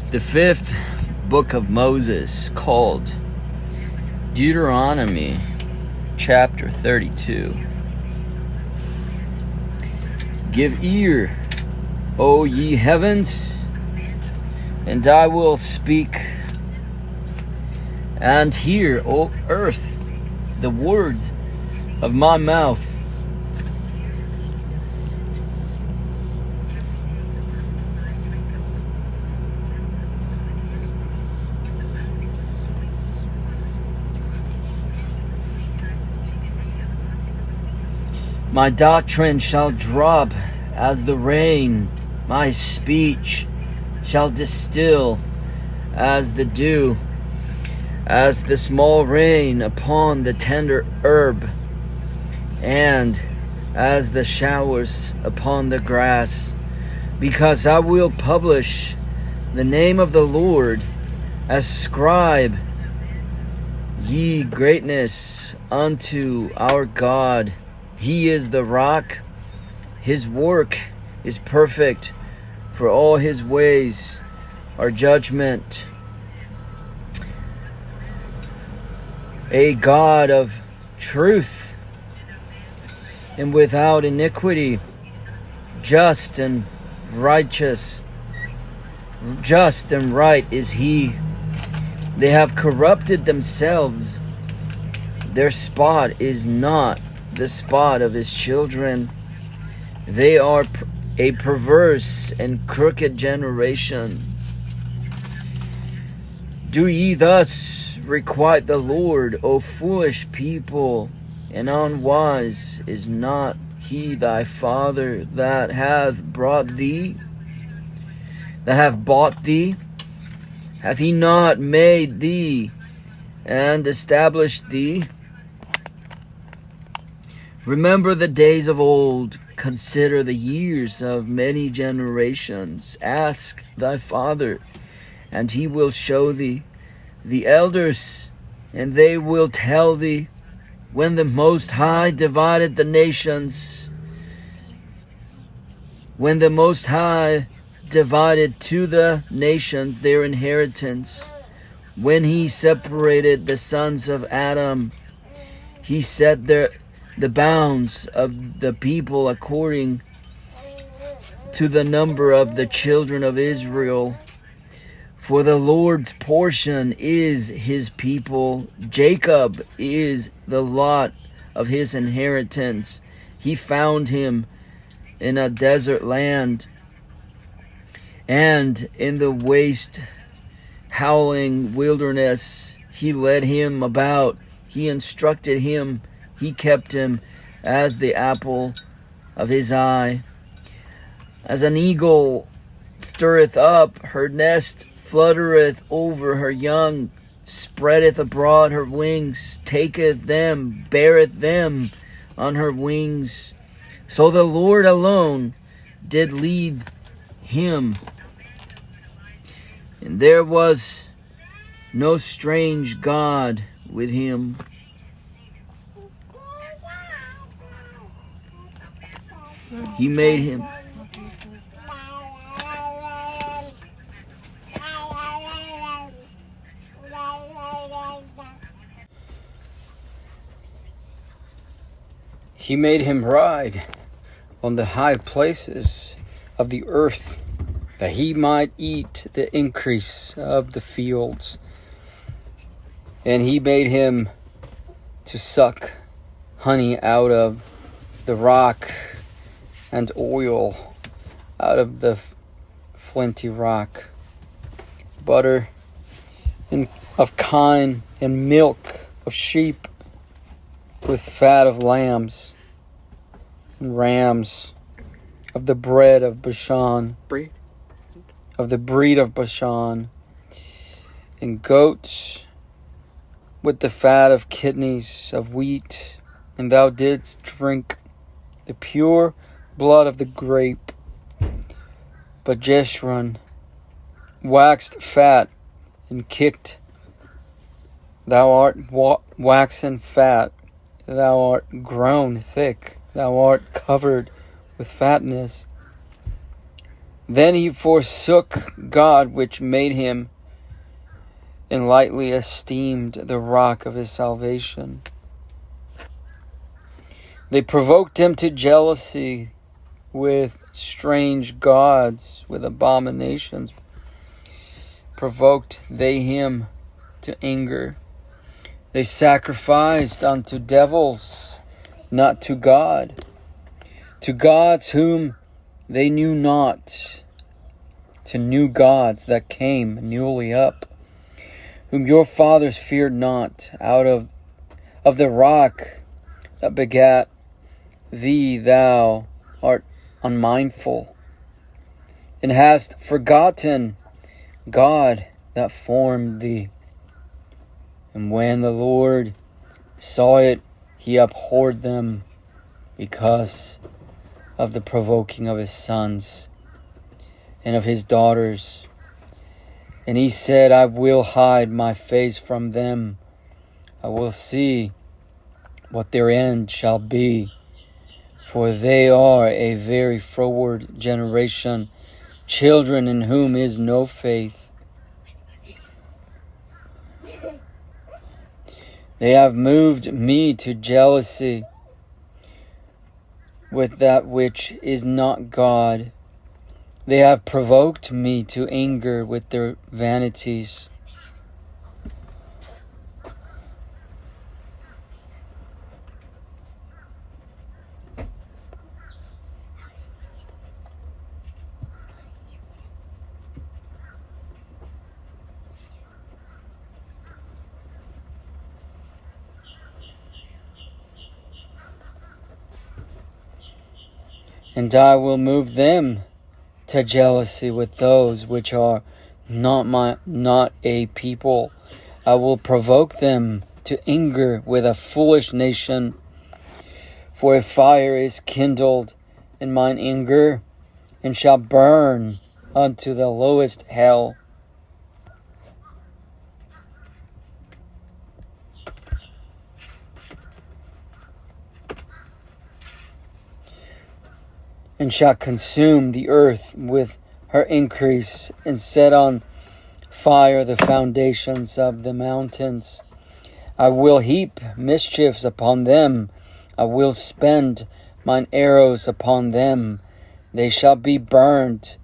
The fifth book of Moses, called Deuteronomy, chapter 32. Give ear, O ye heavens, and I will speak, and hear, O earth, the words of my mouth. My doctrine shall drop as the rain, my speech shall distill as the dew, as the small rain upon the tender herb, and as the showers upon the grass. Because I will publish the name of the Lord, ascribe ye greatness unto our God. He is the rock, his work is perfect, for all his ways are judgment. A God of truth and without iniquity, just and righteous, just and right is he. They have corrupted themselves, their spot is not the spot of his children. They are a perverse and crooked generation. Do ye thus requite the Lord, O foolish people, and unwise? Is not he thy father that hath brought thee, that hath bought thee? Hath he not made thee and established thee? Remember the days of old, consider the years of many generations. Ask thy father, and he will show thee, the elders, and they will tell thee, when the Most High divided the nations, when the Most High divided to the nations their inheritance, when he separated the sons of Adam, he set the bounds of the people according to the number of the children of Israel. For the Lord's portion is his people. Jacob is the lot of his inheritance. He found him in a desert land, and in the waste, howling wilderness. He led him about. He instructed him. He kept him as the apple of his eye. As an eagle stirreth up her nest, fluttereth over her young, spreadeth abroad her wings, taketh them, beareth them on her wings. So the Lord alone did lead him, and there was no strange God with him. He made him. He made him ride on the high places of the earth, that he might eat the increase of the fields. And he made him to suck honey out of the rock, and oil out of the flinty rock, butter of kine, and milk of sheep, with fat of lambs and rams, of the bread of Bashan, of the breed of Bashan, and goats, with the fat of kidneys of wheat. And thou didst drink the pure blood of the grape. But Jeshurun waxed fat and kicked. Thou art waxen fat, thou art grown thick, thou art covered with fatness. Then he forsook God which made him, and lightly esteemed the rock of his salvation. They provoked him to jealousy with strange gods, with abominations. Provoked they him to anger. They sacrificed unto devils, not to God, to gods whom they knew not, to new gods that came newly up, whom your fathers feared not. Out of the rock that begat thee thou art unmindful, and hast forgotten God that formed thee. And when the Lord saw it, he abhorred them because of the provoking of his sons and of his daughters. And he said, I will hide my face from them. I will see what their end shall be. For they are a very froward generation, children in whom is no faith. They have moved me to jealousy with that which is not God. They have provoked me to anger with their vanities. And I will move them to jealousy with those which are not a people. I will provoke them to anger with a foolish nation. For a fire is kindled in mine anger, and shall burn unto the lowest hell. And shall consume the earth with her increase, and set on fire the foundations of the mountains. I will heap mischiefs upon them. I will spend mine arrows upon them. They shall be burned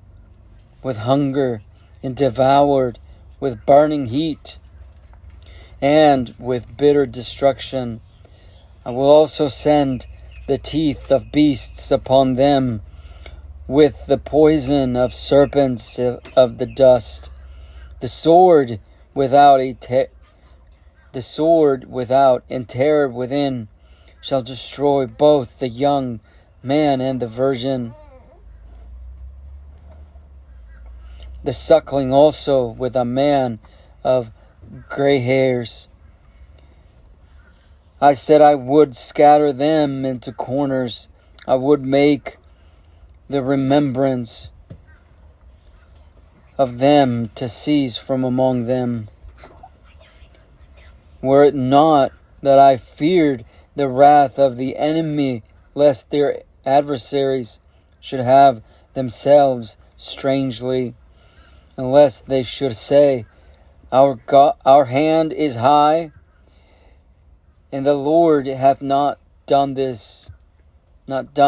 with hunger, and devoured with burning heat, and with bitter destruction. I will also send the teeth of beasts upon them, with the poison of serpents of the dust. The sword without and terror within shall destroy both the young man and the virgin. The suckling also with a man of gray hairs. I said I would scatter them into corners. I would make the remembrance of them to cease from among them. Were it not that I feared the wrath of the enemy, lest their adversaries should have themselves strangely, unless they should say, our hand is high, and the Lord hath not done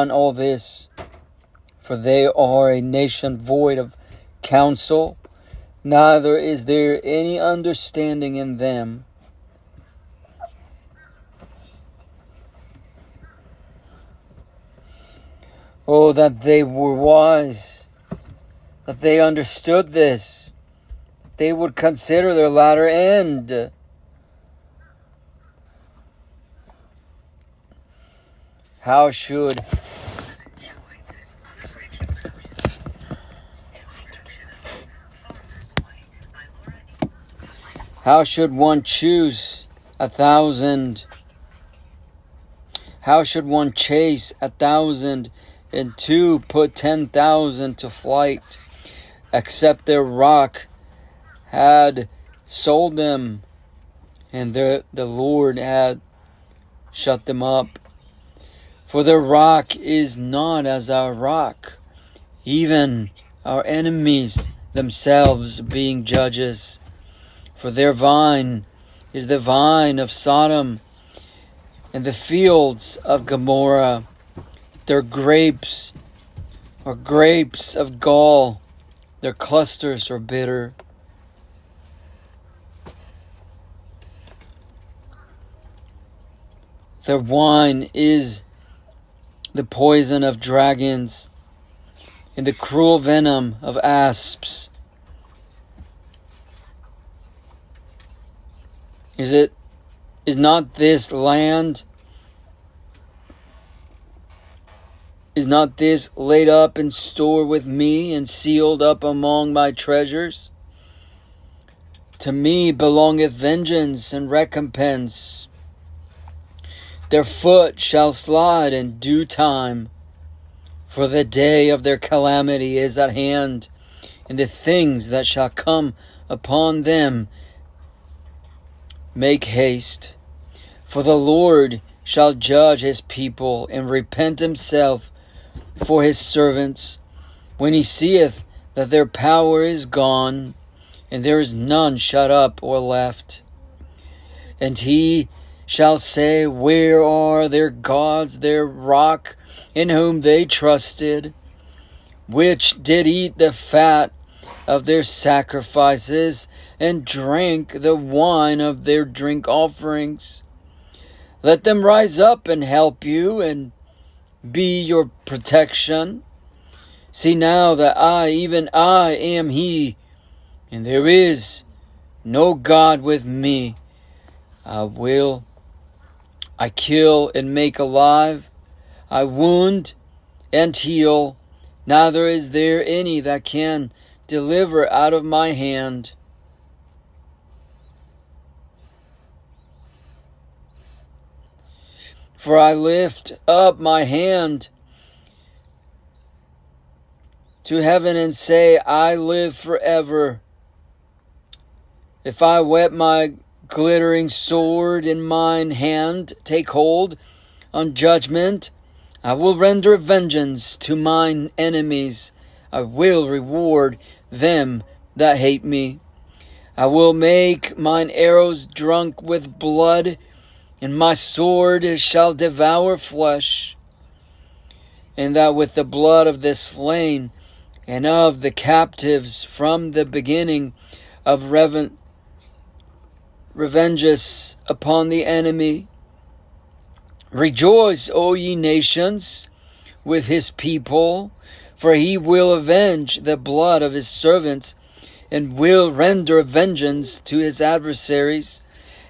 all this. For they are a nation void of counsel, neither is there any understanding in them. Oh, that they were wise, that they understood this, that they would consider their latter end. How should one choose 1,000? How should one chase 1,000 and two put 10,000 to flight, except their rock had sold them, and the Lord had shut them up? For their rock is not as our rock, even our enemies themselves being judges. For their vine is the vine of Sodom, and the fields of Gomorrah. Their grapes are grapes of gall, their clusters are bitter. Their wine is the poison of dragons, and the cruel venom of asps. Is not this laid up in store with me and sealed up among my treasures? To me belongeth vengeance and recompense. Their foot shall slide in due time, for the day of their calamity is at hand, and the things that shall come upon them make haste. For the Lord shall judge his people and repent himself for his servants, when he seeth that their power is gone, and there is none shut up or left. And he shall say, where are their gods, their rock, in whom they trusted, which did eat the fat of their sacrifices, and drank the wine of their drink offerings? Let them rise up and help you, and be your protection. See now that I, even I, am he, and there is no God with me. I kill and make alive. I wound and heal. Neither is there any that can deliver out of my hand. For I lift up my hand to heaven and say, I live forever. If I wet my glittering sword in mine hand, take hold on judgment, I will render vengeance to mine enemies. I will reward them that hate me. I will make mine arrows drunk with blood, and my sword shall devour flesh. And that with the blood of the slain and of the captives from the beginning of revenges upon the enemy. Rejoice, O ye nations, with his people, for he will avenge the blood of his servants, and will render vengeance to his adversaries,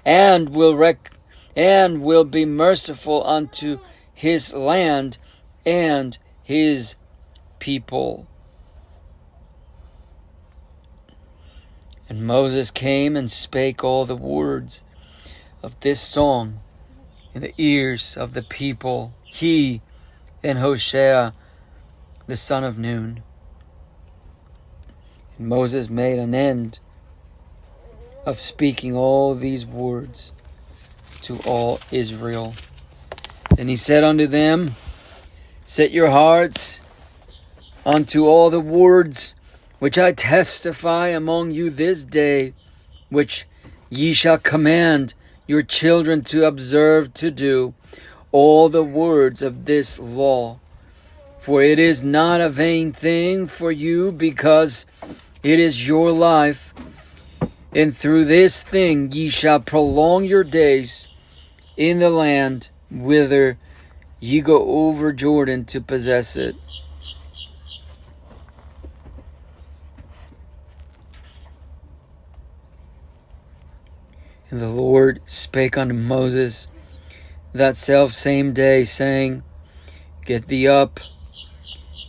and will be merciful unto his land and his people. And Moses came and spake all the words of this song in the ears of the people, he and Hoshea the son of Nun. And Moses made an end of speaking all these words to all Israel. And he said unto them, set your hearts unto all the words which I testify among you this day, which ye shall command your children to observe to do, all the words of this law. For it is not a vain thing for you, because it is your life, and through this thing ye shall prolong your days in the land whither ye go over Jordan to possess it. And the Lord spake unto Moses that self same day, saying, get thee up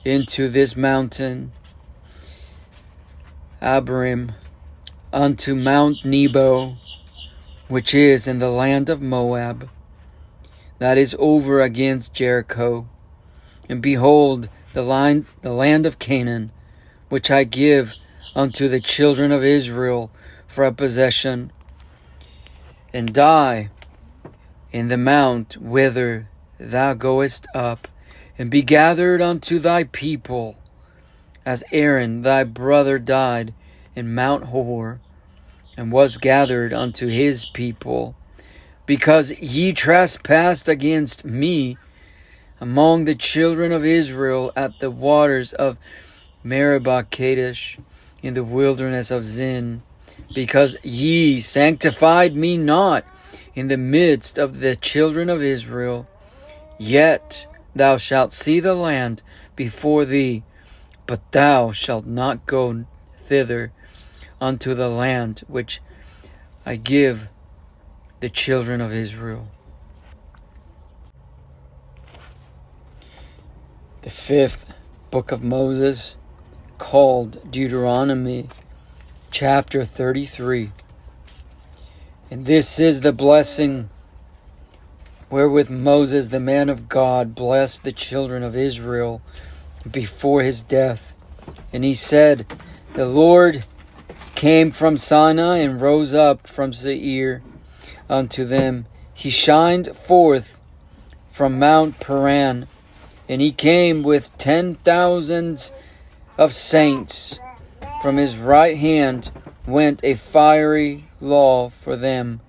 into this mountain, Abiram, unto Mount Nebo, which is in the land of Moab, that is over against Jericho. And behold, the land of Canaan, which I give unto the children of Israel for a possession. And die in the mount whither thou goest up, and be gathered unto thy people, as Aaron thy brother died in Mount Hor, and was gathered unto his people, because ye trespassed against me among the children of Israel at the waters of Meribah Kadesh in the wilderness of Zin, because ye sanctified me not in the midst of the children of Israel. Yet thou shalt see the land before thee, but thou shalt not go thither unto the land which I give the children of Israel. The fifth book of Moses, called Deuteronomy, chapter 33. And this is the blessing wherewith Moses, the man of God, blessed the children of Israel before his death. And he said, The Lord came from Sinai and rose up from Seir unto them. He shined forth from Mount Paran, and he came with 10,000s of saints. From his right hand went a fiery law for them.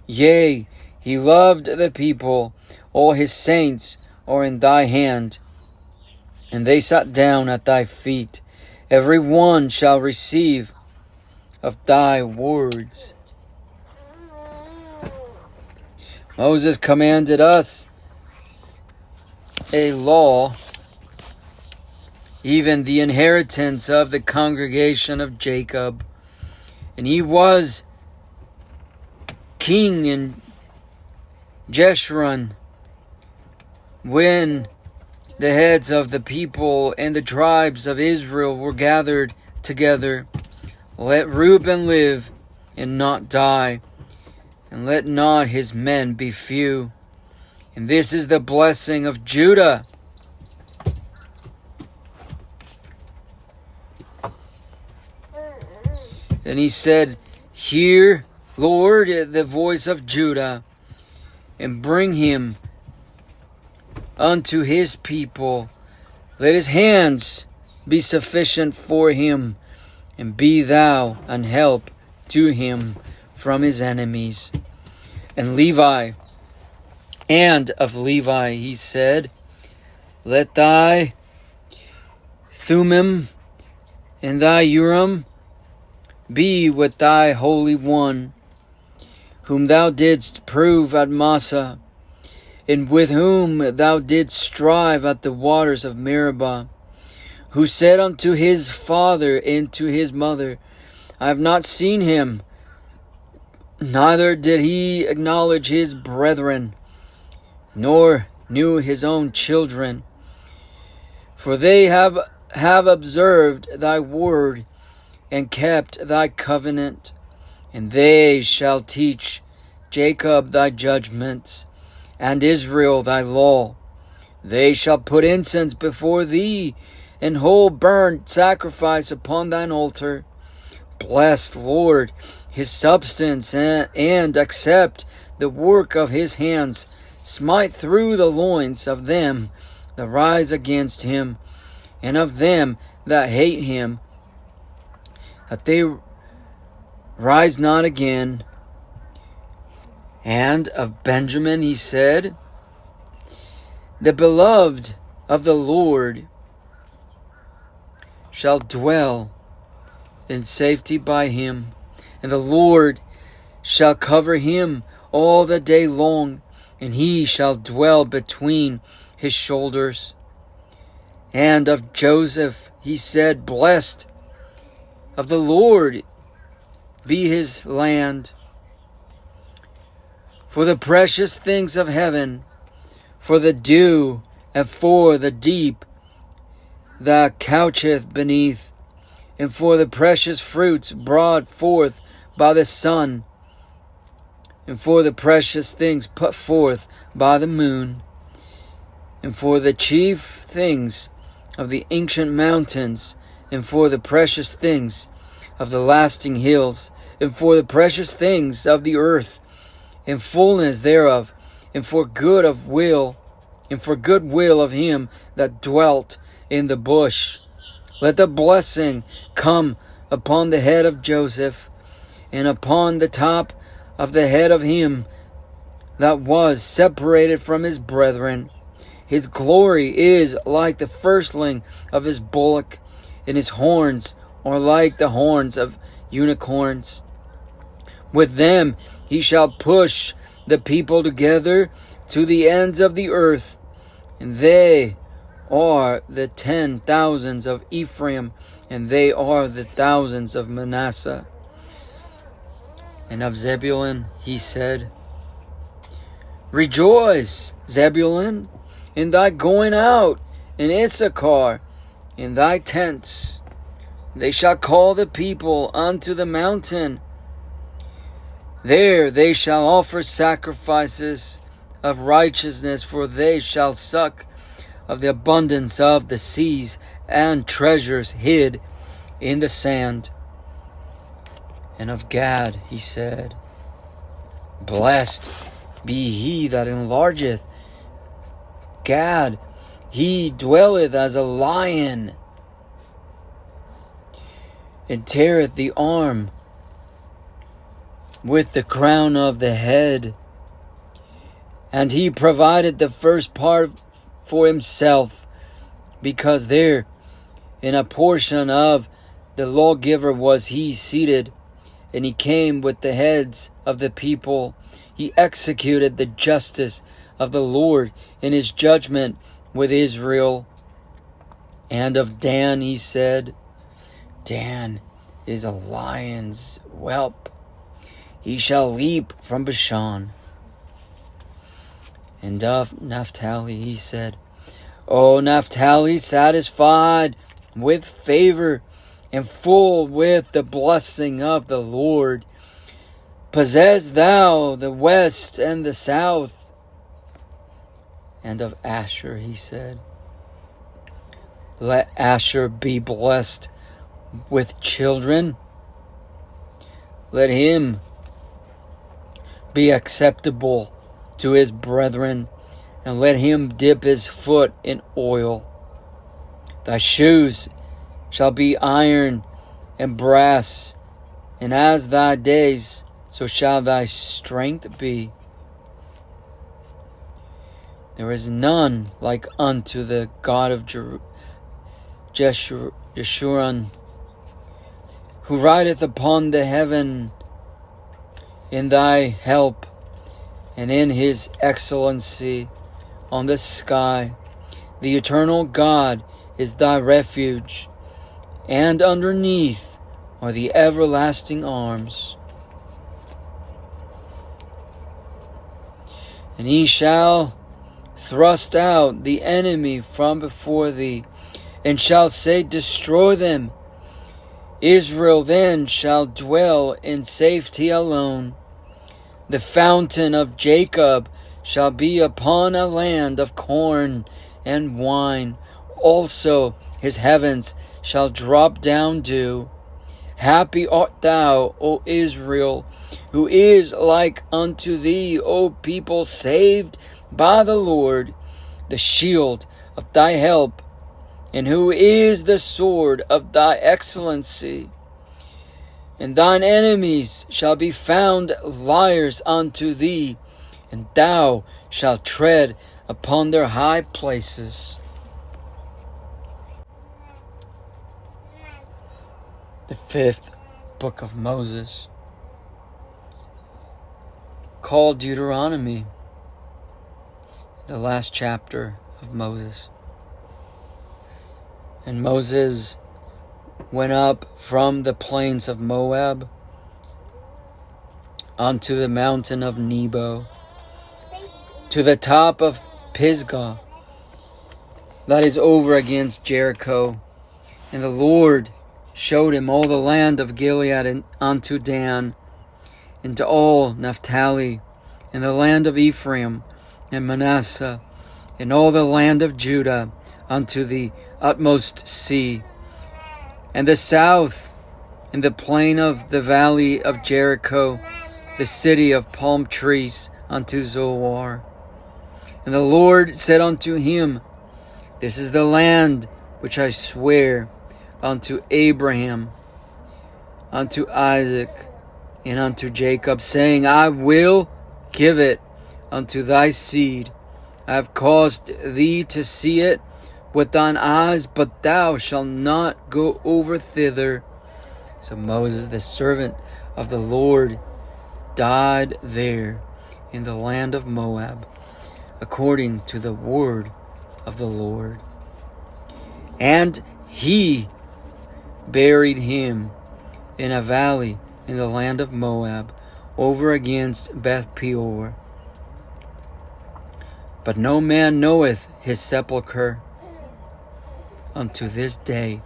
Yea, he loved the people. All his saints are in thy hand, and they sat down at thy feet. Every one shall receive of thy words. Moses commanded us a law, even the inheritance of the congregation of Jacob. And he was king in Jeshurun when the heads of the people and the tribes of Israel were gathered together. Let Reuben live and not die, and let not his men be few. And this is the blessing of Judah. And he said, Hear, Lord, the voice of Judah, and bring him unto his people. Let his hands be sufficient for him, and be thou an help to him from his enemies. And Levi, and of Levi he said, Let thy Thummim and thy Urim be with thy Holy One, whom thou didst prove at Massah, and with whom thou didst strive at the waters of Meribah, who said unto his father and to his mother, I have not seen him, neither did he acknowledge his brethren, nor knew his own children. For they have observed thy word, and kept thy covenant, and they shall teach Jacob thy judgments, and Israel thy law. They shall put incense before thee, and whole burnt sacrifice upon thine altar. Bless, Lord, his substance, and accept the work of his hands. Smite through the loins of them that rise against him, and of them that hate him, that they rise not again. And of Benjamin he said, The beloved of the Lord shall dwell in safety by him, and the Lord shall cover him all the day long, and he shall dwell between his shoulders. And of Joseph he said, Blessed of the Lord be his land. For the precious things of heaven, for the dew, and for the deep that coucheth beneath, and for the precious fruits brought forth by the sun, and for the precious things put forth by the moon, and for the chief things of the ancient mountains, and for the precious things of the lasting hills, and for the precious things of the earth, and fullness thereof, and for good will of him that dwelt in the bush. Let the blessing come upon the head of Joseph, and upon the top of the head of him that was separated from his brethren. His glory is like the firstling of his bullock, and his horns are like the horns of unicorns. With them he shall push the people together to the ends of the earth, and they are the 10,000s of Ephraim, and they are the thousands of Manasseh. And of Zebulun he said, Rejoice, Zebulun, in thy going out, and Issachar, in thy tents. They shall call the people unto the mountain. There they shall offer sacrifices of righteousness, for they shall suck of the abundance of the seas, and treasures hid in the sand. And of Gad he said, Blessed be he that enlargeth Gad, he dwelleth as a lion, and teareth the arm with the crown of the head. And he provided the first part for himself, because there in a portion of the lawgiver was he seated, and he came with the heads of the people. He executed the justice of the Lord in his judgment with Israel. And of Dan he said, Dan is a lion's whelp. He shall leap from Bashan. And of Naphtali he said, O Naphtali, satisfied with favor and full with the blessing of the Lord, possess thou the west and the south. And of Asher he said, Let Asher be blessed with children. Let him be acceptable to his brethren, and let him dip his foot in oil. Thy shoes shall be iron and brass, and as thy days, so shall thy strength be. There is none like unto the God of Jeshurun, who rideth upon the heaven in thy help, and in his excellency on the sky. The eternal God is thy refuge, and underneath are the everlasting arms. And he shall thrust out the enemy from before thee, and shall say, Destroy them. Israel then shall dwell in safety alone. The fountain of Jacob shall be upon a land of corn and wine. Also his heavens shall drop down dew. Happy art thou, O Israel, who is like unto thee, O people saved by the Lord, the shield of thy help, and who is the sword of thy excellency. And thine enemies shall be found liars unto thee, and thou shalt tread upon their high places. The fifth book of Moses, called Deuteronomy, the last chapter of Moses. And Moses went up from the plains of Moab unto the mountain of Nebo, to the top of Pisgah, that is over against Jericho. And the Lord showed him all the land of Gilead and unto Dan, and to all Naphtali, and the land of Ephraim and Manasseh, and all the land of Judah unto the utmost sea, and the south, in the plain of the valley of Jericho, the city of palm trees, unto Zoar. And the Lord said unto him, This is the land which I swear unto Abraham, unto Isaac, and unto Jacob, saying, I will give it unto thy seed. I have caused thee to see it with thine eyes, but thou shalt not go over thither. So Moses, the servant of the Lord, died there in the land of Moab, according to the word of the Lord. And he buried him in a valley in the land of Moab, over against Beth Peor. But no man knoweth his sepulchre unto this day.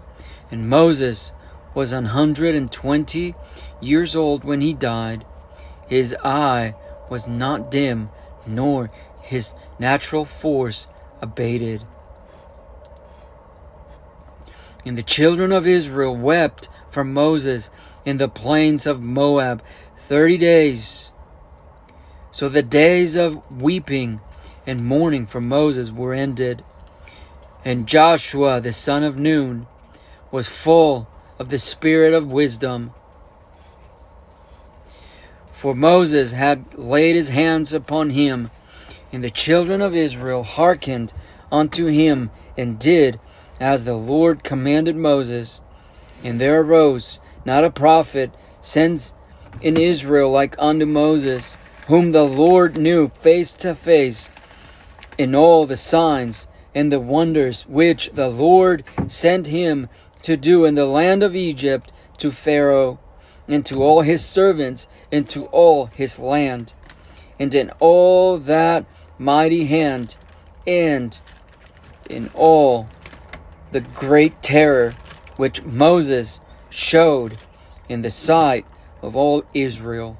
And Moses was 120 years old when he died. His eye was not dim, nor his natural force abated. And the children of Israel wept for Moses in the plains of Moab 30 days. So the days of weeping and mourning for Moses were ended. And Joshua the son of Nun was full of the spirit of wisdom. For Moses had laid his hands upon him, and the children of Israel hearkened unto him, and did as the Lord commanded Moses. And there arose not a prophet since in Israel like unto Moses, whom the Lord knew face to face, in all the signs and the wonders which the Lord sent him to do in the land of Egypt, to Pharaoh, and to all his servants, and to all his land, and in all that mighty hand, and in all the great terror which Moses showed in the sight of all Israel.